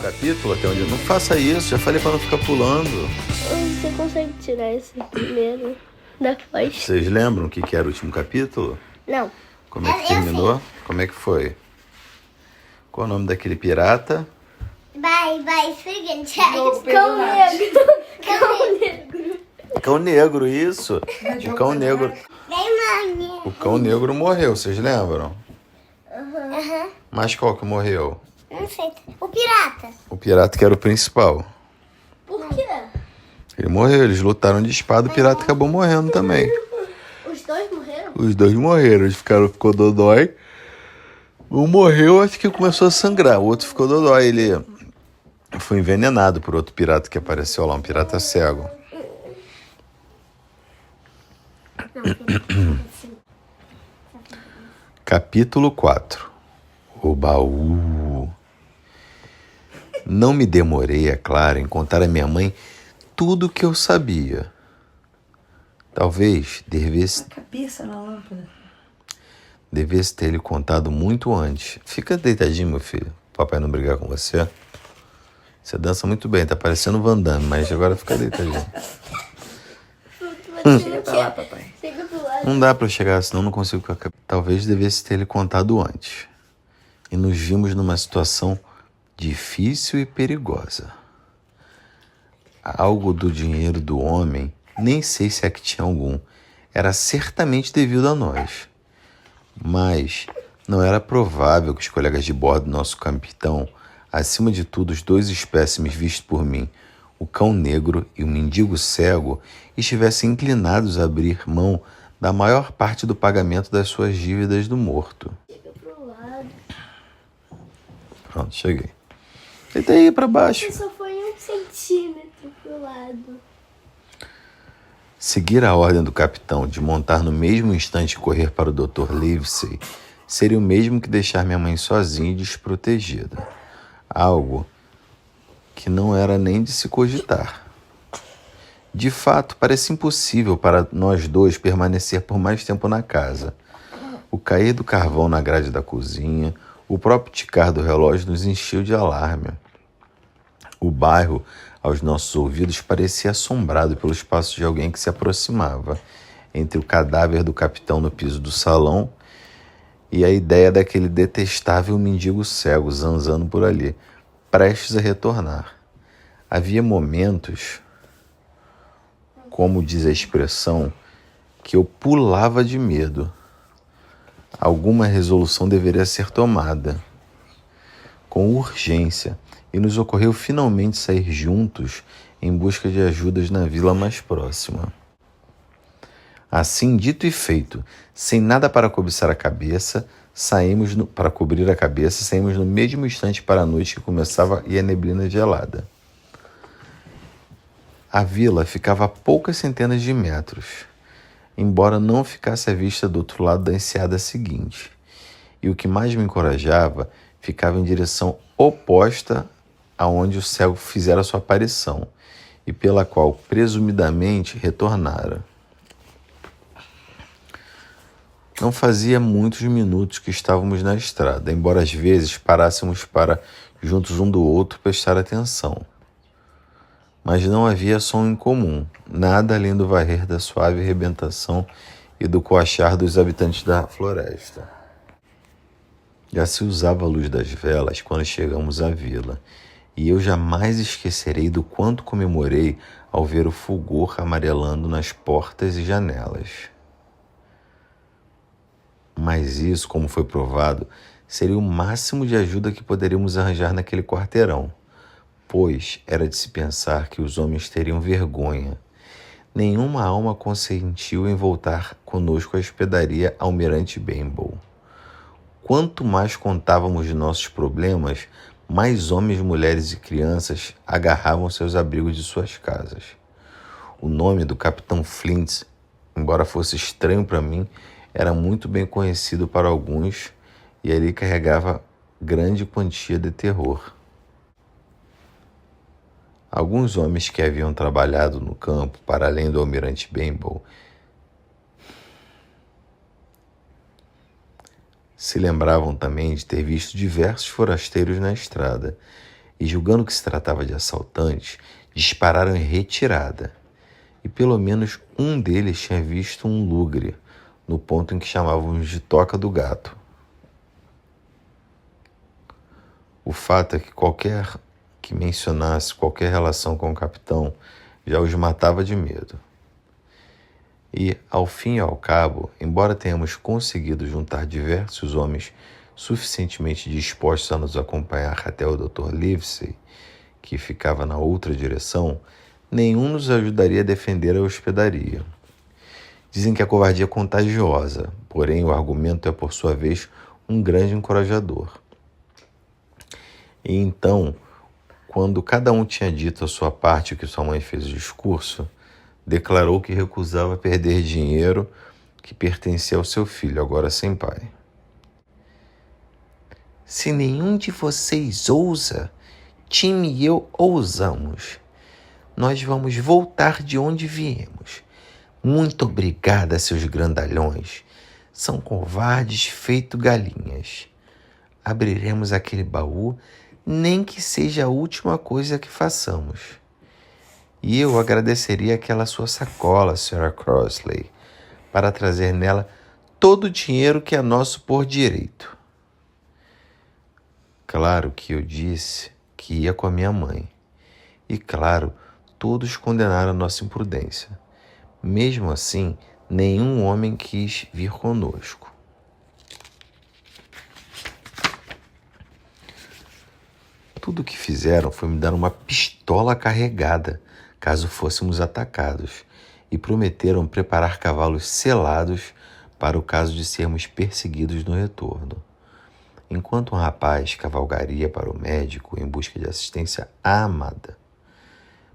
Capítulo até onde... Não faça isso, já falei pra não ficar pulando. Você consegue tirar esse primeiro da voz? Vocês lembram o que era o último capítulo? Não. Como é que terminou? Como é que foi? Qual o nome daquele pirata? Vai, seguinte. Cão negro. Cão negro. Cão negro, isso. O cão negro. Vem, mãe. O cão negro morreu, vocês lembram? Aham. Mas qual que morreu? Não sei. O pirata. O pirata que era o principal. Por quê? Ele morreu, eles lutaram de espada, o pirata acabou morrendo também. Os dois morreram? Os dois morreram, eles ficou dodói. Um morreu, acho que começou a sangrar, o outro ficou dodói, ele foi envenenado por outro pirata que apareceu lá, um pirata cego. Capítulo 4. O baú. Não me demorei, é claro, em contar à minha mãe tudo o que eu sabia. Talvez Cabeça na lâmpada. devesse ter lhe contado muito antes. Fica deitadinho, meu filho. Papai não brigar com você. Você dança muito bem, tá parecendo o Van Damme, mas agora fica deitadinho. Chega pra lá, papai. Chega pro lado. Não dá pra eu chegar, senão não consigo ficar... Talvez devesse ter lhe contado antes. E nos vimos numa situação difícil e perigosa. Algo do dinheiro do homem, nem sei se é que tinha algum, era certamente devido a nós. Mas não era provável que os colegas de bordo do nosso capitão, acima de tudo os dois espécimes vistos por mim, o cão negro e o mendigo cego, estivessem inclinados a abrir mão da maior parte do pagamento das suas dívidas do morto. Chega pro lado. Pronto, cheguei. Deita aí pra baixo. Só foi 1 centímetro pro lado. Seguir a ordem do capitão de montar no mesmo instante e correr para o Dr. Livesey seria o mesmo que deixar minha mãe sozinha e desprotegida. Algo que não era nem de se cogitar. De fato, parece impossível para nós dois permanecer por mais tempo na casa. O cair do carvão na grade da cozinha, o próprio ticar do relógio nos encheu de alarme. O bairro, aos nossos ouvidos, parecia assombrado pelos passos de alguém que se aproximava, entre o cadáver do capitão no piso do salão e a ideia daquele detestável mendigo cego zanzando por ali, prestes a retornar. Havia momentos, como diz a expressão, que eu pulava de medo. Alguma resolução deveria ser tomada com urgência, e nos ocorreu finalmente sair juntos em busca de ajudas na vila mais próxima. Assim, dito e feito, sem nada para cobiçar a cabeça, para cobrir a cabeça, saímos no mesmo instante para a noite que começava e a neblina gelada. A vila ficava a poucas centenas de metros, embora não ficasse à vista do outro lado da enseada seguinte, e o que mais me encorajava ficava em direção oposta aonde o cego fizera sua aparição, e pela qual presumidamente retornara. Não fazia muitos minutos que estávamos na estrada, embora às vezes parássemos para, juntos um do outro, prestar atenção. Mas não havia som em comum, nada além do varrer da suave rebentação e do coachar dos habitantes da floresta. Já se usava a luz das velas quando chegamos à vila, e eu jamais esquecerei do quanto comemorei ao ver o fulgor amarelando nas portas e janelas. Mas isso, como foi provado, seria o máximo de ajuda que poderíamos arranjar naquele quarteirão, pois era de se pensar que os homens teriam vergonha. Nenhuma alma consentiu em voltar conosco à hospedaria Almirante Benbow. Quanto mais contávamos de nossos problemas, mais homens, mulheres e crianças agarravam seus abrigos de suas casas. O nome do capitão Flint, embora fosse estranho para mim, era muito bem conhecido para alguns e ele carregava grande quantia de terror. Alguns homens que haviam trabalhado no campo, para além do Almirante Benbow, se lembravam também de ter visto diversos forasteiros na estrada e, julgando que se tratava de assaltantes, dispararam em retirada. E pelo menos um deles tinha visto um lugre, no ponto em que chamávamos de Toca do Gato. O fato é que qualquer que mencionasse qualquer relação com o capitão já os matava de medo. E, ao fim e ao cabo, embora tenhamos conseguido juntar diversos homens suficientemente dispostos a nos acompanhar até o Dr. Livesey, que ficava na outra direção, nenhum nos ajudaria a defender a hospedaria. Dizem que a covardia é contagiosa, porém o argumento é, por sua vez, um grande encorajador. E então, quando cada um tinha dito a sua parte, o que sua mãe fez o discurso, declarou que recusava perder dinheiro que pertencia ao seu filho, agora sem pai. Se nenhum de vocês ousa, Tim e eu ousamos. Nós vamos voltar de onde viemos. Muito obrigada, seus grandalhões. São covardes feito galinhas. Abriremos aquele baú, nem que seja a última coisa que façamos. E eu agradeceria aquela sua sacola, Sra. Crossley, para trazer nela todo o dinheiro que é nosso por direito. Claro que eu disse que ia com a minha mãe. E claro, todos condenaram a nossa imprudência. Mesmo assim, nenhum homem quis vir conosco. Tudo o que fizeram foi me dar uma pistola carregada, caso fôssemos atacados, e prometeram preparar cavalos selados para o caso de sermos perseguidos no retorno. Enquanto um rapaz cavalgaria para o médico em busca de assistência à amada.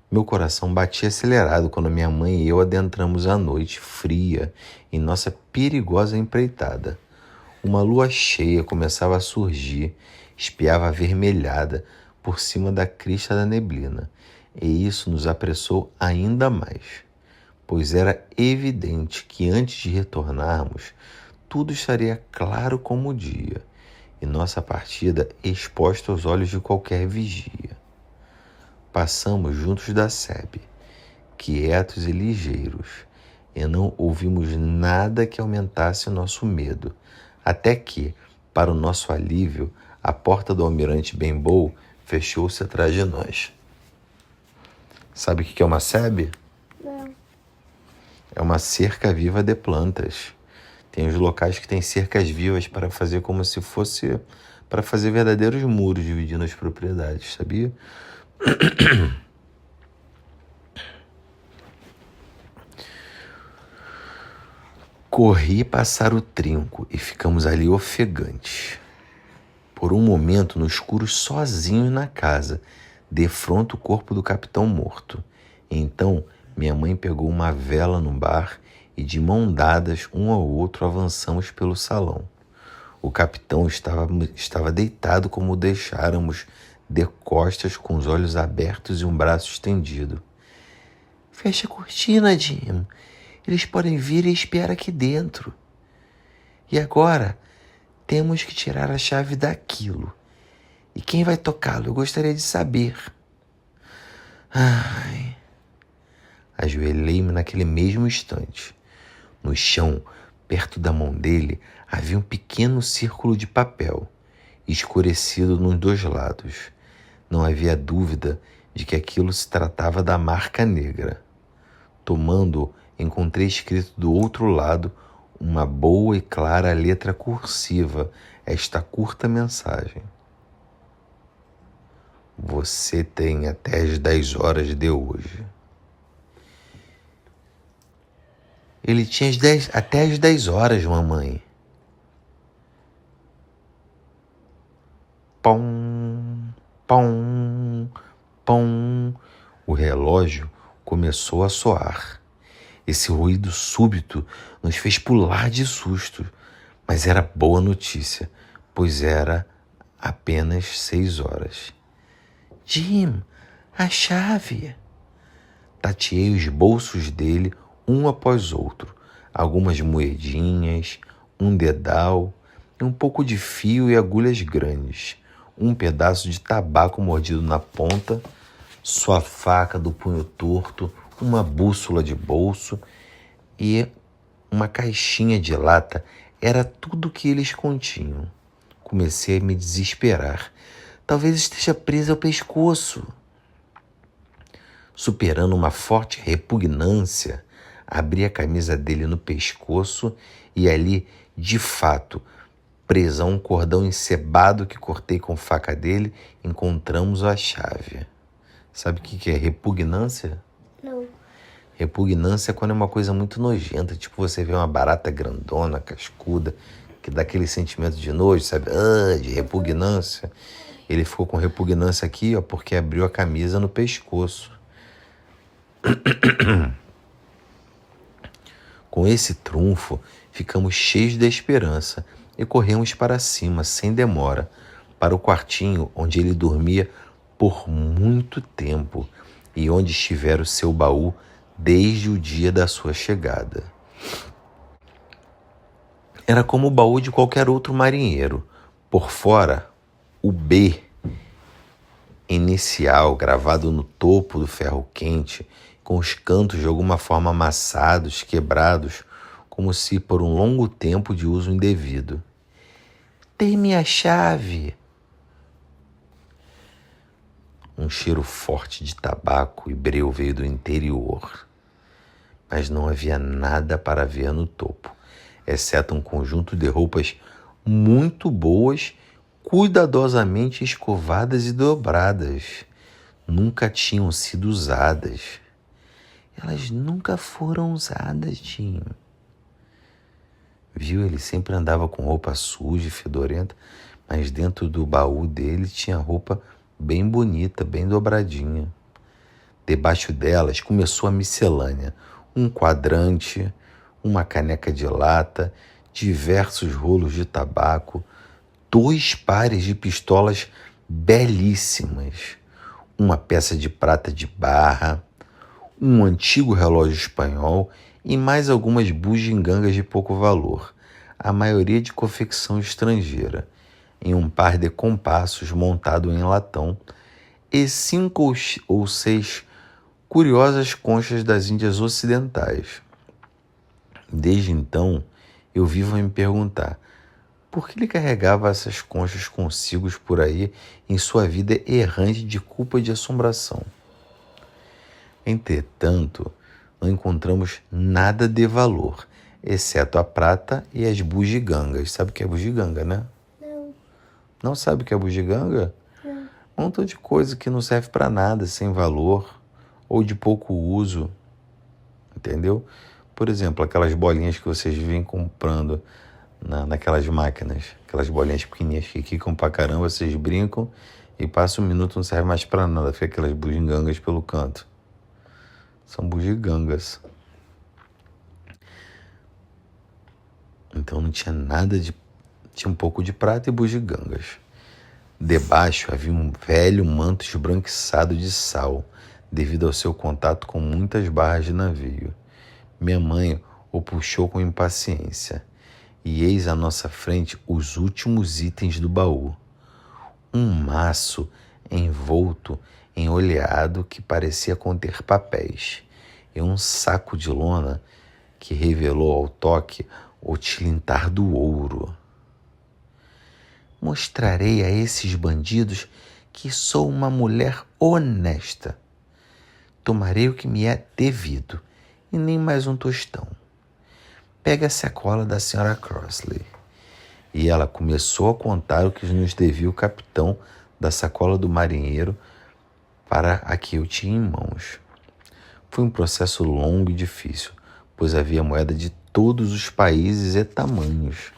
Meu coração batia acelerado quando minha mãe e eu adentramos a noite fria em nossa perigosa empreitada. Uma lua cheia começava a surgir, espiava avermelhada por cima da crista da neblina, e isso nos apressou ainda mais, pois era evidente que antes de retornarmos, tudo estaria claro como o dia, e nossa partida exposta aos olhos de qualquer vigia. Passamos juntos da sebe, quietos e ligeiros, e não ouvimos nada que aumentasse o nosso medo, até que, para o nosso alívio, a porta do almirante Benbow fechou-se atrás de nós. Sabe o que é uma sebe? Não. É uma cerca viva de plantas. Tem os locais que têm cercas vivas para fazer como se fosse para fazer verdadeiros muros dividindo as propriedades, sabia? Corri passar o trinco e ficamos ali ofegantes. Por um momento, no escuro, sozinhos na casa, defronte o corpo do capitão morto. Então, minha mãe pegou uma vela no bar e, de mão dadas, um ao outro, avançamos pelo salão. O capitão estava deitado como o deixáramos, de costas, com os olhos abertos e um braço estendido. Fecha a cortina, Jim. Eles podem vir e espiar aqui dentro. E agora, temos que tirar a chave daquilo. E quem vai tocá-lo? Eu gostaria de saber. Ai. Ajoelhei-me naquele mesmo instante. No chão, perto da mão dele, havia um pequeno círculo de papel, escurecido nos dois lados. Não havia dúvida de que aquilo se tratava da marca negra. Tomando-o, encontrei escrito do outro lado uma boa e clara letra cursiva esta curta mensagem. Você tem até as 10 horas de hoje. Ele tinha até as 10 horas, mamãe. Pom, pom, pom. O relógio começou a soar. Esse ruído súbito nos fez pular de susto, mas era boa notícia, pois era apenas 6 horas. Jim, a chave! Tateei os bolsos dele um após outro, algumas moedinhas, um dedal e um pouco de fio e agulhas grandes. um pedaço de tabaco mordido na ponta, sua faca do punho torto, uma bússola de bolso e uma caixinha de lata. Era tudo que eles continham. Comecei a me desesperar. Talvez esteja presa ao pescoço. Superando uma forte repugnância, abri a camisa dele no pescoço e ali, de fato, presa a um cordão encebado que cortei com faca dele, encontramos a chave. Sabe o que é repugnância? Não. Repugnância é quando é uma coisa muito nojenta, tipo você vê uma barata grandona, cascuda, que dá aquele sentimento de nojo, sabe? De repugnância. Ele ficou com repugnância aqui, ó, porque abriu a camisa no pescoço. Com esse trunfo, ficamos cheios de esperança e corremos para cima, sem demora, para o quartinho onde ele dormia por muito tempo e onde estivera o seu baú desde o dia da sua chegada. Era como o baú de qualquer outro marinheiro. Por fora, o B inicial gravado no topo do ferro quente, com os cantos de alguma forma amassados, quebrados, como se por um longo tempo de uso indevido. Tem minha chave. Um cheiro forte de tabaco e breu veio do interior, mas não havia nada para ver no topo, exceto um conjunto de roupas muito boas, cuidadosamente escovadas e dobradas. Nunca tinham sido usadas. Elas nunca foram usadas, Tim. Viu? Ele sempre andava com roupa suja e fedorenta, mas dentro do baú dele tinha roupa bem bonita, bem dobradinha. Debaixo delas começou a miscelânea. Um quadrante, uma caneca de lata, diversos rolos de tabaco, 2 pares de pistolas belíssimas, uma peça de prata de barra, um antigo relógio espanhol e mais algumas bugigangas de pouco valor, a maioria de confecção estrangeira, em um par de compassos montado em latão, e 5 ou 6 curiosas conchas das Índias Ocidentais. Desde então, eu vivo a me perguntar por que ele carregava essas conchas consigo por aí em sua vida errante de culpa e de assombração. Entretanto, não encontramos nada de valor, exceto a prata e as bugigangas. Sabe o que é bugiganga, né? Não. Não sabe o que é bugiganga? Não. Um montão de coisa que não serve para nada, sem valor ou de pouco uso, entendeu? Por exemplo, aquelas bolinhas que vocês vêm comprando naquelas máquinas, aquelas bolinhas pequenininhas que quicam pra caramba, vocês brincam e passa um minuto, não serve mais para nada, fica aquelas bugigangas pelo canto. São bugigangas. Então não tinha nada de... Tinha um pouco de prata e bugigangas. Debaixo havia um velho manto esbranquiçado de sal, devido ao seu contato com muitas barras de navio. Minha mãe o puxou com impaciência. E eis à nossa frente os últimos itens do baú. Um maço envolto em oleado que parecia conter papéis, e um saco de lona que revelou ao toque o tilintar do ouro. Mostrarei a esses bandidos que sou uma mulher honesta. Tomarei o que me é devido, e nem mais um tostão. Pega a sacola da senhora Crossley. E ela começou a contar o que nos devia o capitão da sacola do marinheiro para a que eu tinha em mãos. Foi um processo longo e difícil, pois havia moeda de todos os países e tamanhos.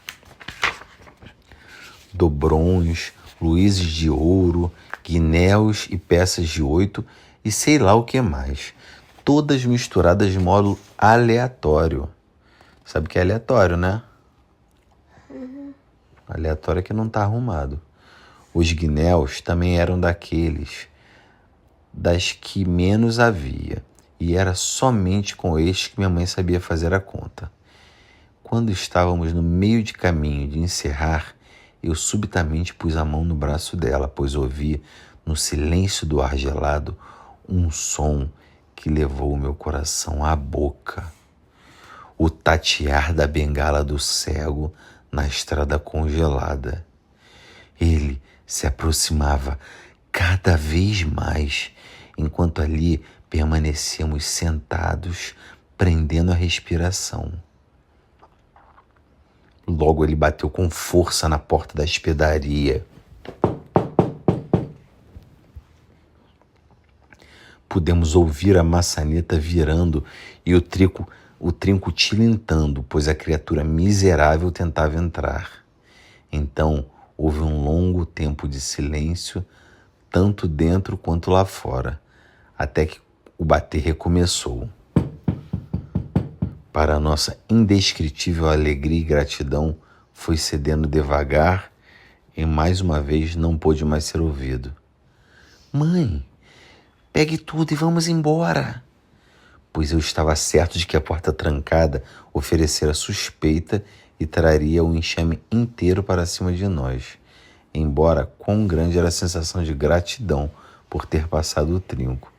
Dobrões, luíses de ouro, guinéus e peças de 8 e sei lá o que mais. Todas misturadas de modo aleatório. Sabe o que é aleatório, né? Uhum. Aleatório é que não está arrumado. Os guinéus também eram das que menos havia, e era somente com estes que minha mãe sabia fazer a conta. Quando estávamos no meio de caminho de encerrar, Eu subitamente pus a mão no braço dela, pois ouvi, no silêncio do ar gelado, um som que levou o meu coração à boca. O tatear da bengala do cego na estrada congelada. Ele se aproximava cada vez mais, enquanto ali permanecíamos sentados, prendendo a respiração. Logo ele bateu com força na porta da hospedaria. Pudemos ouvir a maçaneta virando e o trinco tilintando, pois a criatura miserável tentava entrar. Então houve um longo tempo de silêncio, tanto dentro quanto lá fora, até que o bater recomeçou. Para nossa indescritível alegria e gratidão, foi cedendo devagar e mais uma vez não pôde mais ser ouvido. Mãe, pegue tudo e vamos embora. Pois eu estava certo de que a porta trancada oferecera suspeita e traria o enxame inteiro para cima de nós, embora quão grande era a sensação de gratidão por ter passado o trinco.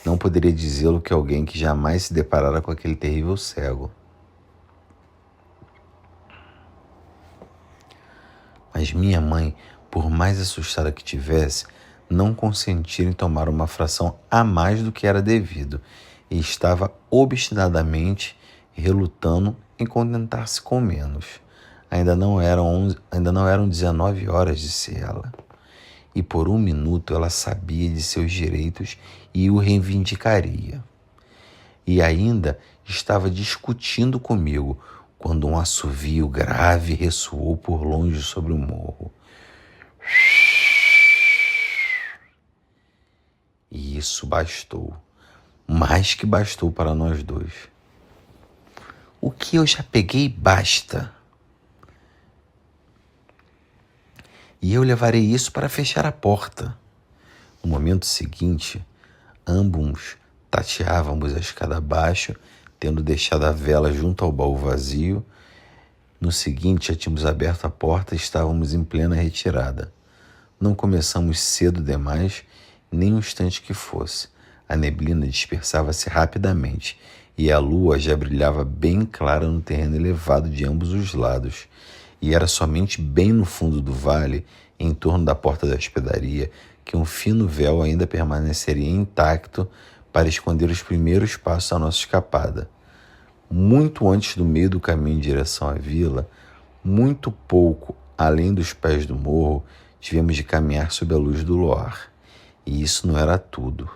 Não poderia dizê-lo que alguém que jamais se deparara com aquele terrível cego. Mas minha mãe, por mais assustada que tivesse, não consentia em tomar uma fração a mais do que era devido e estava obstinadamente relutando em contentar-se com menos. Ainda não eram 19 horas, disse ela. E por um minuto ela sabia de seus direitos e o reivindicaria. E ainda estava discutindo comigo quando um assovio grave ressoou por longe sobre o morro. E isso bastou, mais que bastou para nós dois. O que eu já peguei basta. E eu levarei isso para fechar a porta. No momento seguinte, ambos tateávamos a escada abaixo, tendo deixado a vela junto ao baú vazio. No seguinte, já tínhamos aberto a porta e estávamos em plena retirada. Não começamos cedo demais, nem um instante que fosse. A neblina dispersava-se rapidamente e a lua já brilhava bem clara no terreno elevado de ambos os lados. E era somente bem no fundo do vale, em torno da porta da hospedaria, que um fino véu ainda permaneceria intacto para esconder os primeiros passos da nossa escapada. Muito antes do meio do caminho em direção à vila, muito pouco além dos pés do morro, tivemos de caminhar sob a luz do luar. E isso não era tudo,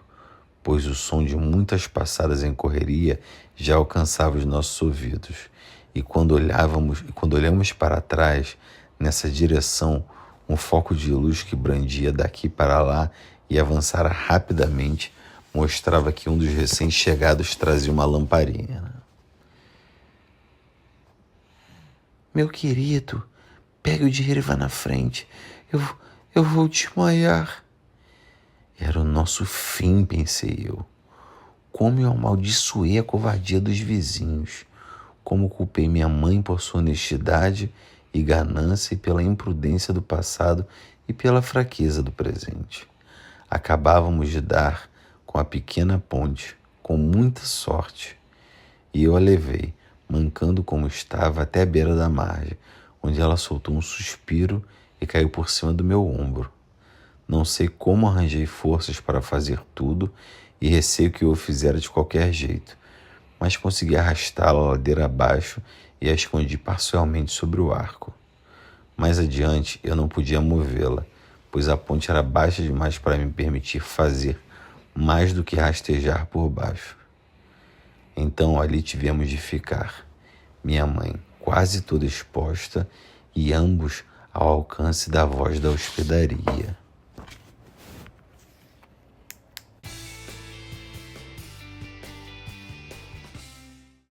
pois o som de muitas passadas em correria já alcançava os nossos ouvidos. E quando olhamos para trás, nessa direção, um foco de luz que brandia daqui para lá e avançara rapidamente, mostrava que um dos recém-chegados trazia uma lamparina. Meu querido, pegue o dinheiro e vá na frente. Eu vou desmaiar. Era o nosso fim, pensei eu. Como eu amaldiçoei a covardia dos vizinhos. Como culpei minha mãe por sua honestidade e ganância e pela imprudência do passado e pela fraqueza do presente. Acabávamos de dar com a pequena ponte, com muita sorte, e eu a levei, mancando como estava, até a beira da margem, onde ela soltou um suspiro e caiu por cima do meu ombro. Não sei como arranjei forças para fazer tudo e receio que eu o fizera de qualquer jeito, mas consegui arrastá-la ladeira abaixo e a escondi parcialmente sobre o arco. Mais adiante eu não podia movê-la, pois a ponte era baixa demais para me permitir fazer mais do que rastejar por baixo. Então ali tivemos de ficar, minha mãe quase toda exposta e ambos ao alcance da voz da hospedaria.